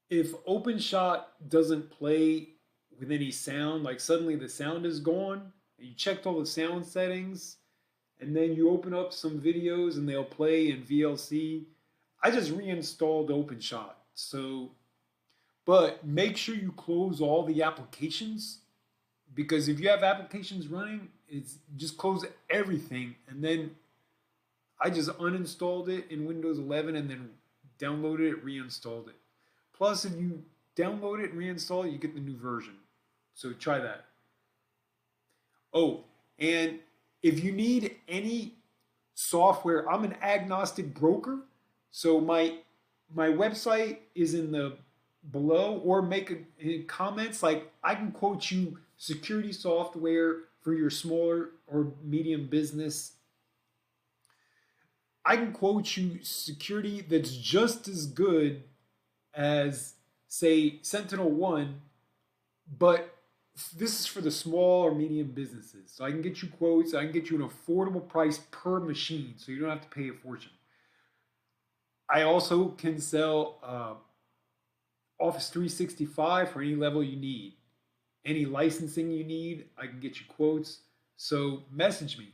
if Openshot doesn't play with any sound, like suddenly the sound is gone, and you checked all the sound settings, and then you open up some videos and they'll play in VLC, I just reinstalled Openshot. So, but make sure you close all the applications because if you have applications running, it's just close everything and then I just uninstalled it in Windows 11 and then downloaded it, reinstalled it. Plus, if you download it and reinstall it, you get the new version. So try that. Oh, and if you need any software, I'm an agnostic broker. So my website is in the below or make in comments like I can quote you security software for your smaller or medium business. I can quote you security that's just as good as say Sentinel One, but this is for the small or medium businesses. So I can get you quotes, I can get you an affordable price per machine so you don't have to pay a fortune. I also can sell Office 365 for any level you need. Any licensing you need, I can get you quotes. So message me.